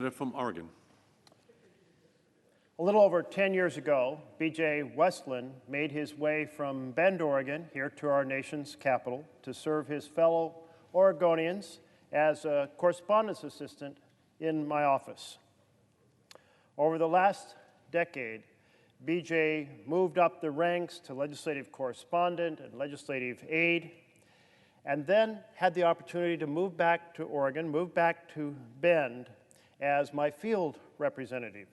Senator from Oregon. A little over 10 years ago, B.J. Westland made his way from Bend, Oregon, here to our nation's capital to serve his fellow Oregonians as a correspondence assistant in my office. Over the last decade, B.J. moved up the ranks to legislative correspondent and legislative aide, and then had the opportunity to move back to Oregon, move back to Bend as my field representative.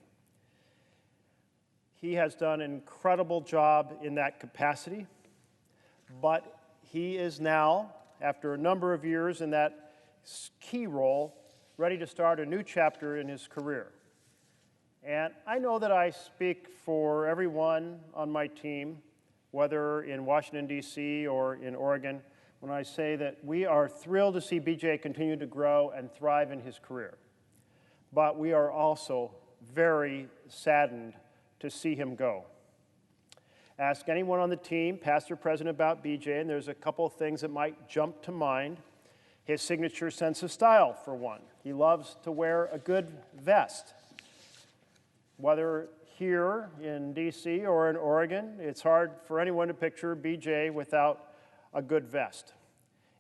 He has done an incredible job in that capacity, but he is now, after a number of years in that key role, ready to start a new chapter in his career. And I know that I speak for everyone on my team, whether in Washington, D.C. or in Oregon, when I say that we are thrilled to see B.J. continue to grow and thrive in his career. But we are also very saddened to see him go. Ask anyone on the team, past or present, about B.J., and there's a couple of things that might jump to mind. His signature sense of style, for one. He loves to wear a good vest. Whether here in D.C. or in Oregon, it's hard for anyone to picture B.J. without a good vest.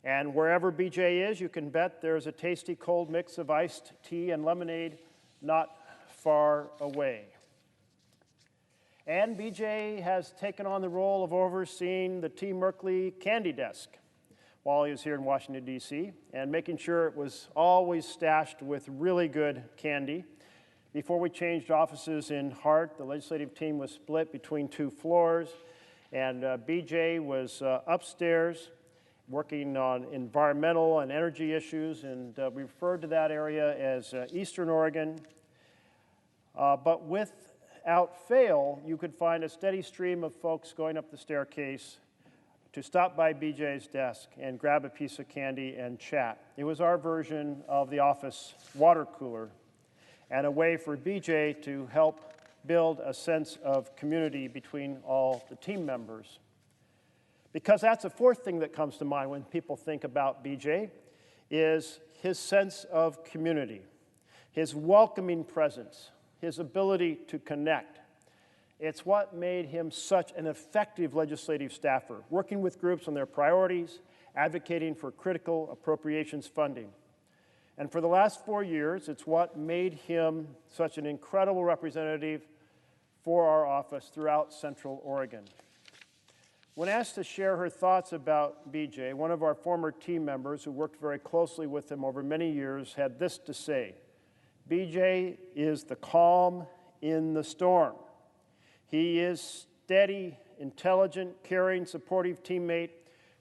And wherever B.J. is, you can bet there's a tasty cold mix of iced tea and lemonade not far away. And B.J. has taken on the role of overseeing the T. Merkley candy desk while he was here in Washington, D.C., and making sure it was always stashed with really good candy. Before we changed offices in Hart, the legislative team was split between two floors, and B.J. was upstairs working on environmental and energy issues, and we referred to that area as Eastern Oregon. But without fail, you could find a steady stream of folks going up the staircase to stop by B.J.'s desk and grab a piece of candy and chat. It was our version of the office water cooler, and a way for B.J. to help build a sense of community between all the team members. Because that's the fourth thing that comes to mind when people think about B.J., is his sense of community, his welcoming presence, his ability to connect. It's what made him such an effective legislative staffer, working with groups on their priorities, advocating for critical appropriations funding. And for the last 4 years, it's what made him such an incredible representative for our office throughout Central Oregon. When asked to share her thoughts about B.J., one of our former team members who worked very closely with him over many years had this to say: B.J. is the calm in the storm. He is steady, intelligent, caring, supportive teammate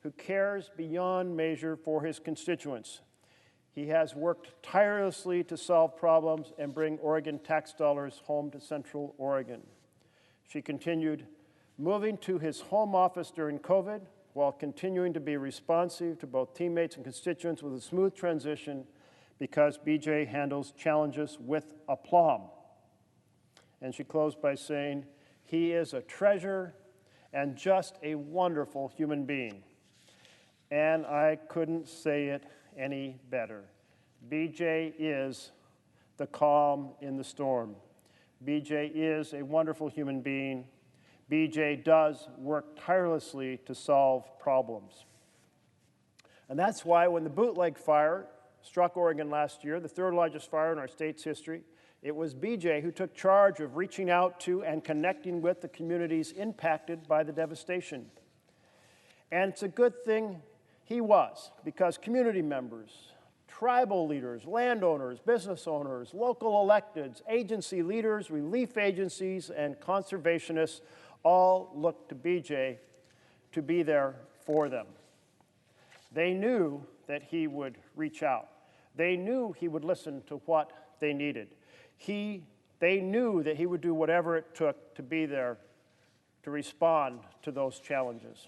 who cares beyond measure for his constituents. He has worked tirelessly to solve problems and bring Oregon tax dollars home to Central Oregon. She continued, moving to his home office during COVID while continuing to be responsive to both teammates and constituents with a smooth transition, because B.J. handles challenges with aplomb. And she closed by saying, he is a treasure and just a wonderful human being. And I couldn't say it any better. B.J. is the calm in the storm. B.J. is a wonderful human being. B.J. does work tirelessly to solve problems. And that's why when the bootleg fire struck Oregon last year, the third largest fire in our state's history, it was B.J. who took charge of reaching out to and connecting with the communities impacted by the devastation. And it's a good thing he was, because community members, tribal leaders, landowners, business owners, local electeds, agency leaders, relief agencies, and conservationists all looked to B.J. to be there for them. They knew that he would reach out. They knew he would listen to what they needed. They knew that he would do whatever it took to be there to respond to those challenges.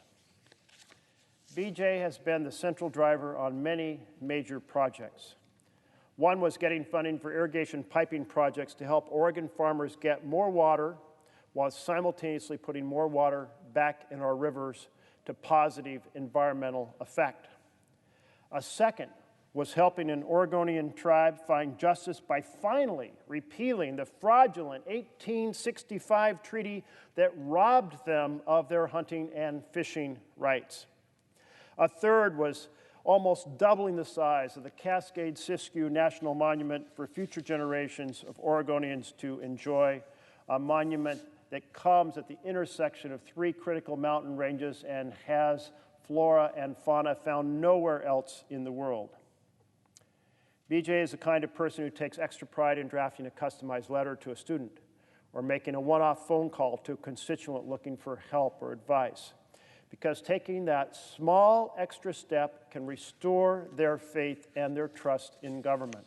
B.J. has been the central driver on many major projects. One was getting funding for irrigation piping projects to help Oregon farmers get more water while simultaneously putting more water back in our rivers to positive environmental effect. A second was helping an Oregonian tribe find justice by finally repealing the fraudulent 1865 treaty that robbed them of their hunting and fishing rights. A third was almost doubling the size of the Cascade-Siskiyou National Monument for future generations of Oregonians to enjoy, a monument that comes at the intersection of three critical mountain ranges and has flora and fauna found nowhere else in the world. BJ is the kind of person who takes extra pride in drafting a customized letter to a student or making a one-off phone call to a constituent looking for help or advice, because taking that small extra step can restore their faith and their trust in government.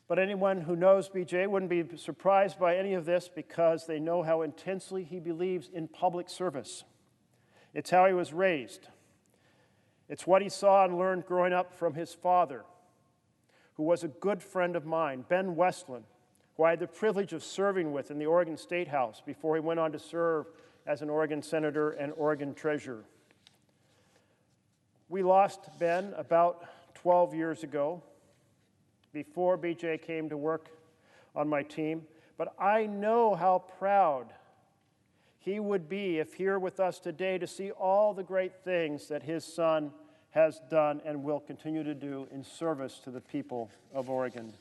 But anyone who knows BJ wouldn't be surprised by any of this because they know how intensely he believes in public service. It's how he was raised. It's what he saw and learned growing up from his father, who was a good friend of mine, Ben Westland, who I had the privilege of serving with in the Oregon State House before he went on to serve as an Oregon Senator and Oregon Treasurer. We lost Ben about 12 years ago, before BJ came to work on my team, but I know how proud he would be if here with us today to see all the great things that his son has done and will continue to do in service to the people of Oregon.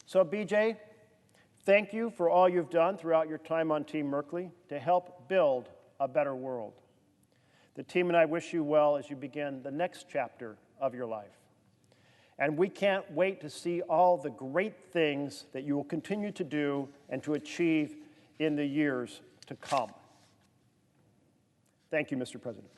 So BJ, thank you for all you've done throughout your time on Team Merkley to help build a better world. The team and I wish you well as you begin the next chapter of your life. And we can't wait to see all the great things that you will continue to do and to achieve in the years to come. Thank you, Mr. President.